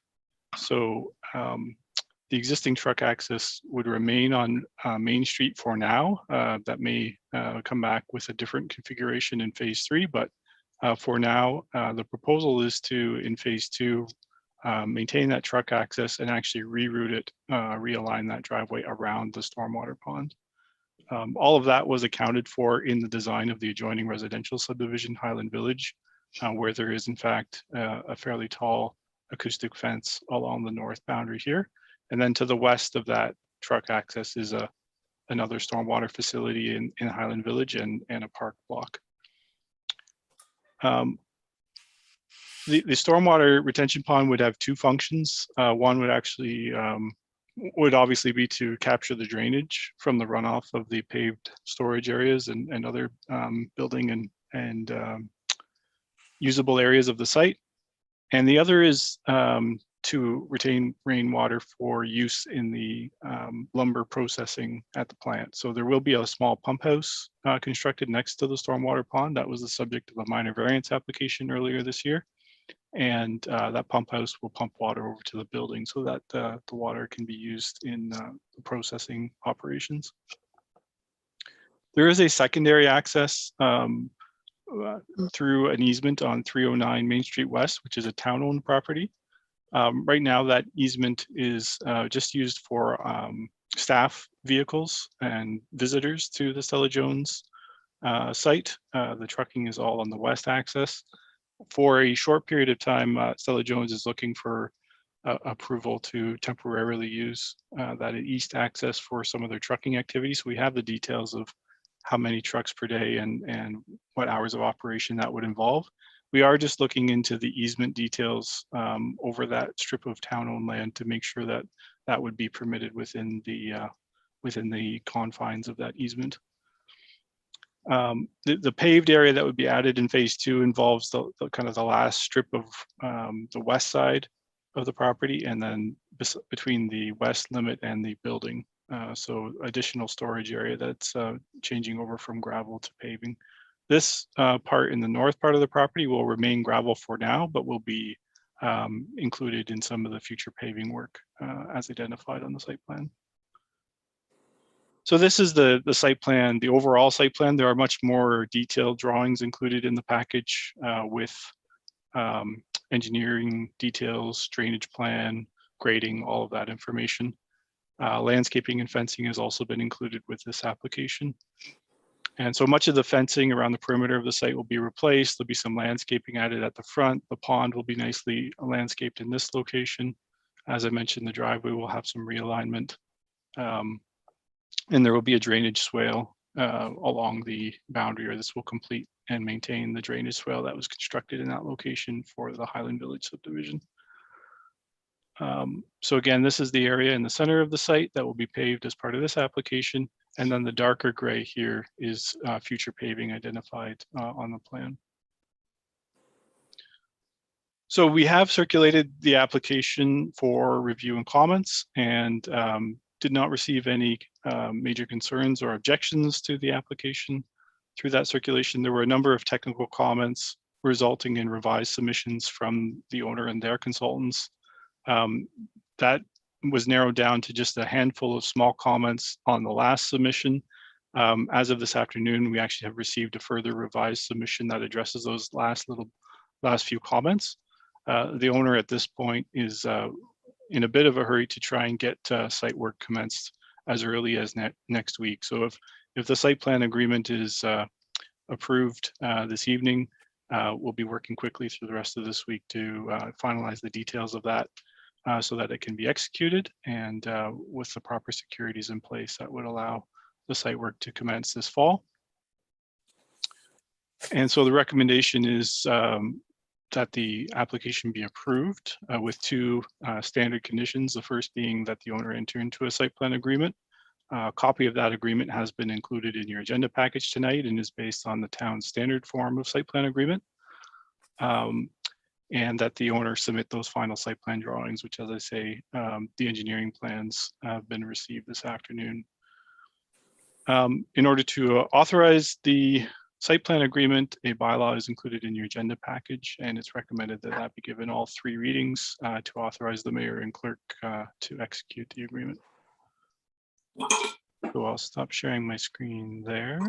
So the existing truck access would remain on Main Street for now. That may come back with a different configuration in phase 3, but for now, the proposal is to, in phase 2, maintain that truck access and actually reroute it, realign that driveway around the stormwater pond. All of that was accounted for in the design of the adjoining residential subdivision, Highland Village, where there is in fact a fairly tall acoustic fence along the north boundary here. And then to the west of that truck access is another stormwater facility in Highland Village and a park block. The stormwater retention pond would have 2 functions. One would actually would obviously be to capture the drainage from the runoff of the paved storage areas and other building and usable areas of the site. And the other is to retain rainwater for use in the lumber processing at the plant. So there will be a small pump house constructed next to the stormwater pond. That was the subject of a minor variance application earlier this year. And that pump house will pump water over to the building so that the water can be used in the processing operations. There is a secondary access through an easement on 309 Main Street West, which is a town-owned property. Right now, that easement is just used for staff vehicles and visitors to the Stella Jones site. The trucking is all on the west access. For a short period of time, Stella Jones is looking for approval to temporarily use that east access for some of their trucking activities. We have the details of how many trucks per day and what hours of operation that would involve. We are just looking into the easement details over that strip of town-owned land to make sure that that would be permitted within the confines of that easement. The paved area that would be added in phase 2 involves the kind of the last strip of the west side of the property, and then between the west limit and the building. So additional storage area that's changing over from gravel to paving. This part in the north part of the property will remain gravel for now, but will be included in some of the future paving work as identified on the site plan. So this is the site plan, the overall site plan. There are much more detailed drawings included in the package with engineering details, drainage plan, grading, all of that information. Landscaping and fencing has also been included with this application. And so much of the fencing around the perimeter of the site will be replaced. There'll be some landscaping added at the front. The pond will be nicely landscaped in this location. As I mentioned, the driveway will have some realignment. And there will be a drainage swale along the boundary, or this will complete and maintain the drainage swale that was constructed in that location for the Highland Village subdivision. So again, this is the area in the center of the site that will be paved as part of this application. And then the darker gray here is future paving identified on the plan. So we have circulated the application for review and comments, and did not receive any major concerns or objections to the application. Through that circulation, there were a number of technical comments resulting in revised submissions from the owner and their consultants. That was narrowed down to just a handful of small comments on the last submission. As of this afternoon, we actually have received a further revised submission that addresses those last few comments. The owner at this point is in a bit of a hurry to try and get site work commenced as early as next week. So if the site plan agreement is approved this evening, we'll be working quickly through the rest of this week to finalize the details of that so that it can be executed, and with the proper securities in place that would allow the site work to commence this fall. And so the recommendation is that the application be approved with two standard conditions. The first being that the owner enter into a site plan agreement. A copy of that agreement has been included in your agenda package tonight and is based on the town's standard form of site plan agreement. And that the owner submit those final site plan drawings, which, as I say, the engineering plans have been received this afternoon. In order to authorize the site plan agreement, a bylaw is included in your agenda package, and it's recommended that that be given all 3 readings to authorize the mayor and clerk to execute the agreement. So I'll stop sharing my screen there.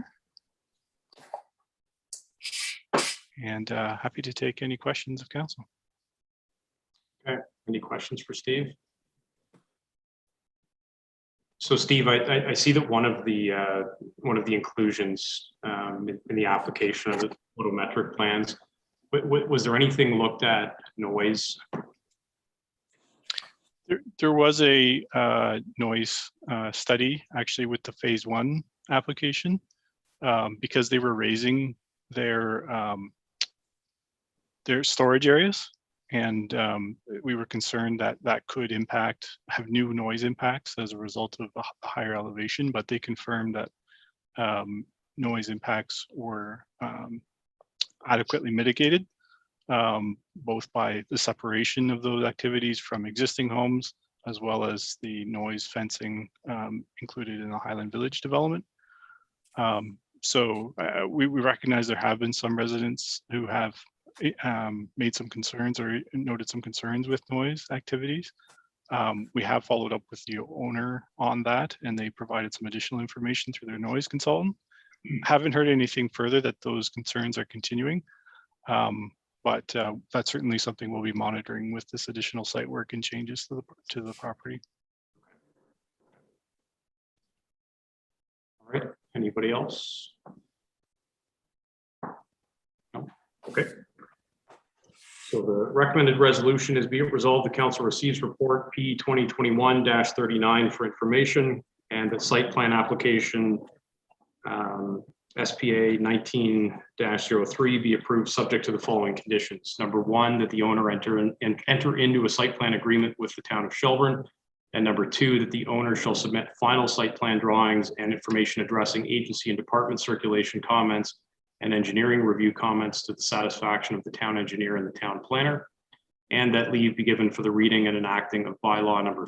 And happy to take any questions of council.
Okay, any questions for Steve? So Steve, I see that one of the inclusions in the application of the photometric plans, was there anything looked at noise?
There was a noise study actually with the phase 1 application because they were raising their storage areas, and we were concerned that that could have new noise impacts as a result of a higher elevation, but they confirmed that noise impacts were adequately mitigated, both by the separation of those activities from existing homes, as well as the noise fencing included in the Highland Village development. So we recognize there have been some residents who have made some concerns or noted some concerns with noise activities. We have followed up with the owner on that, and they provided some additional information through their noise consultant. Haven't heard anything further that those concerns are continuing, but that's certainly something we'll be monitoring with this additional site work and changes to the property.
All right, anybody else? No, okay. So the recommended resolution is be it resolved, the council receives report P 2021-39 for information, and the site plan application SPA 19-03 be approved subject to the following conditions. Number 1, that the owner enter into a site plan agreement with the town of Shelburne. And number 2, that the owner shall submit final site plan drawings and information addressing agency and department circulation comments and engineering review comments to the satisfaction of the town engineer and the town planner. And that leave be given for the reading and enacting of bylaw number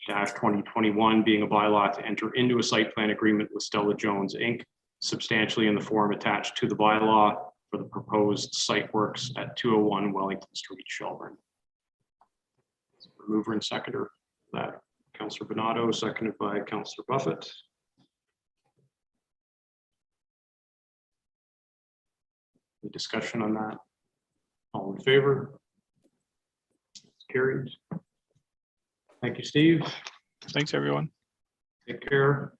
58-2021, being a bylaw to enter into a site plan agreement with Stella Jones, Inc., substantially in the form attached to the bylaw for the proposed site works at 201 Wellington Street, Shelburne. Mover and seconder that, Councillor Bernardo, seconded by Councillor Buffett. Any discussion on that? All in favor? It's carried. Thank you, Steve.
Thanks, everyone.
Take care.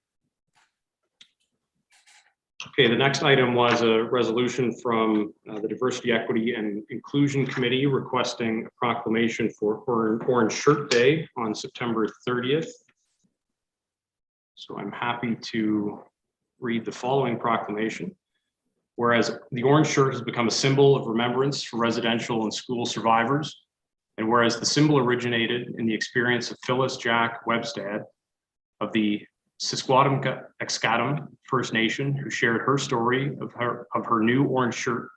Okay, the next item was a resolution from the Diversity, Equity, and Inclusion Committee requesting a proclamation for Orange Shirt Day on September 30th. So I'm happy to read the following proclamation. Whereas the orange shirt has become a symbol of remembrance for residential and school survivors, and whereas the symbol originated in the experience of Phyllis Jack Webstad of the Siskwatim-Exkatim First Nation, who shared her story of her new orange shirt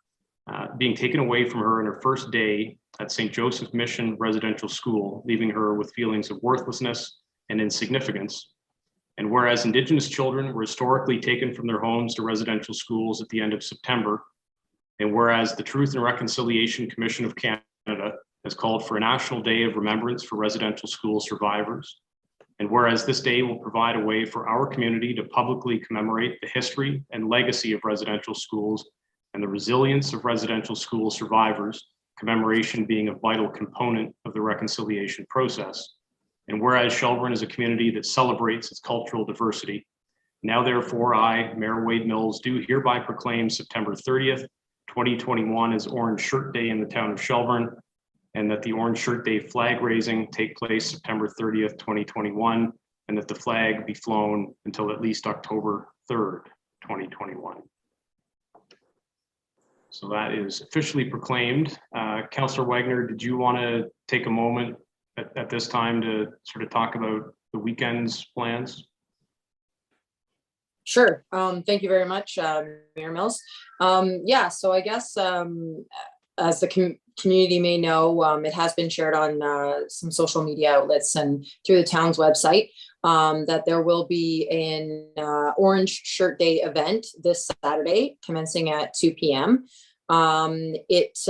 being taken away from her on her first day at St. Joseph Mission Residential School, leaving her with feelings of worthlessness and insignificance. And whereas Indigenous children were historically taken from their homes to residential schools at the end of September, and whereas the Truth and Reconciliation Commission of Canada has called for a National Day of Remembrance for residential school survivors, and whereas this day will provide a way for our community to publicly commemorate the history and legacy of residential schools and the resilience of residential school survivors, commemoration being a vital component of the reconciliation process. And whereas Shelburne is a community that celebrates its cultural diversity, now therefore I, Mayor Wade Mills, do hereby proclaim September 30th, 2021 as Orange Shirt Day in the town of Shelburne, and that the Orange Shirt Day flag raising take place September 30th, 2021, and that the flag be flown until at least October 3rd, 2021. So that is officially proclaimed. Councillor Wagner, did you want to take a moment at this time to sort of talk about the weekend's plans?
Sure. Thank you very much, Mayor Mills. Yeah, so I guess as the community may know, it has been shared on some social media outlets and through the town's website that there will be an Orange Shirt Day event this Saturday, commencing at 2 p.m. It's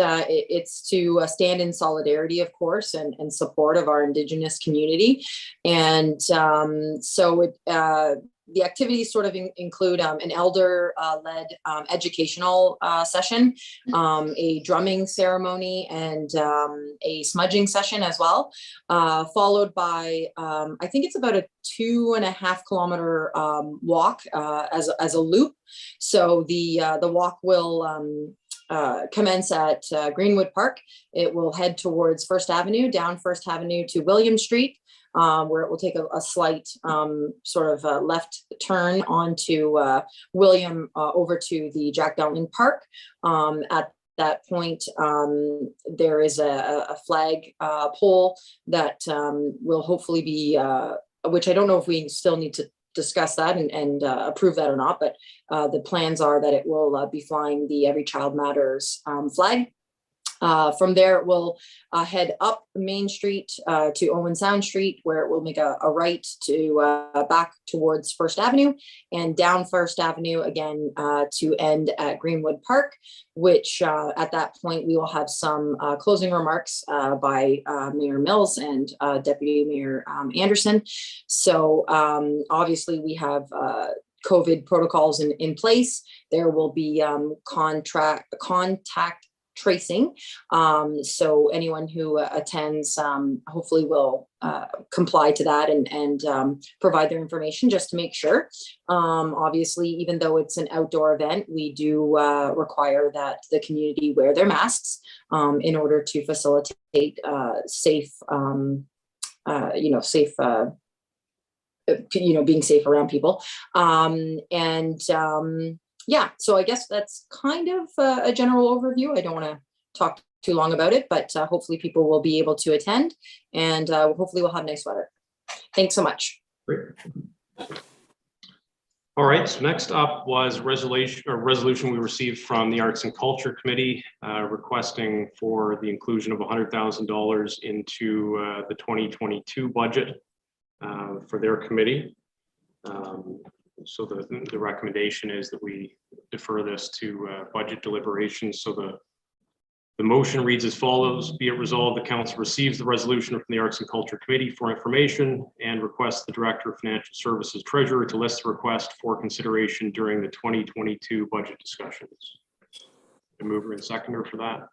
to stand in solidarity, of course, and support of our Indigenous community. And so the activities sort of include an elder-led educational session, a drumming ceremony, and a smudging session as well, followed by, I think it's about a 2.5 kilometer walk as a loop. So the walk will commence at Greenwood Park. It will head towards First Avenue, down First Avenue to William Street, where it will take a slight sort of left turn onto William over to the Jack Donlin Park. At that point, there is a flag pole that will hopefully be, which I don't know if we still need to discuss that and approve that or not, but the plans are that it will be flying the Every Child Matters flag. From there, it will head up Main Street to Owen Sound Street, where it will make a right to back towards First Avenue, and down First Avenue again to end at Greenwood Park, which at that point we will have some closing remarks by Mayor Mills and Deputy Mayor Anderson. So obviously we have COVID protocols in place. There will be contact tracing. So anyone who attends hopefully will comply to that and provide their information just to make sure. Obviously, even though it's an outdoor event, we do require that the community wear their masks in order to facilitate safe, being safe around people. Yeah, so I guess that's kind of a general overview. I don't want to talk too long about it, but hopefully people will be able to attend, and hopefully we'll have nice weather. Thanks so much.
Great. All right, so next up was resolution we received from the Arts and Culture Committee requesting for the inclusion of $100,000 into the 2022 budget for their committee. So the recommendation is that we defer this to budget deliberations. So the motion reads as follows: be it resolved, the council receives the resolution from the Arts and Culture Committee for information and requests the Director of Financial Services Treasurer to list the request for consideration during the 2022 budget discussions. A mover and seconder for that.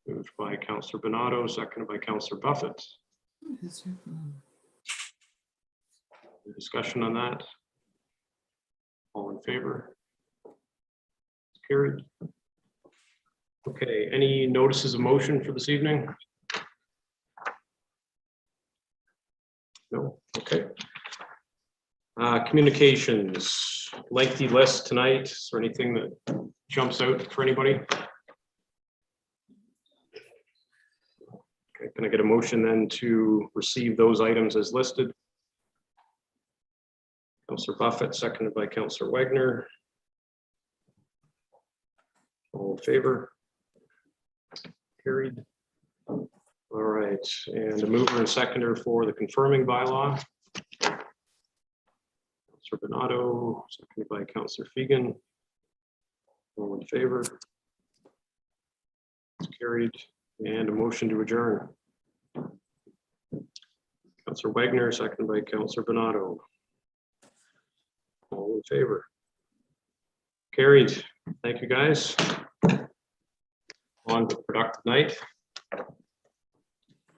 Moved by Councillor Bonato, seconded by Councillor Buffett. Any discussion on that? All in favor? Carried. Okay, any notices of motion for this evening? No, okay. Communications, lengthy list tonight. Is there anything that jumps out for anybody? Okay, can I get a motion then to receive those items as listed? Councillor Buffett, seconded by Councillor Wagner. All in favor? Carried. All right, and a mover and seconder for the confirming bylaw. Councilor Bernardo, seconded by Councilor Fegan. All in favor? It's carried. And a motion to adjourn. Councilor Wagner, seconded by Councilor Bernardo. All in favor? Carried. Thank you, guys. On to productive night.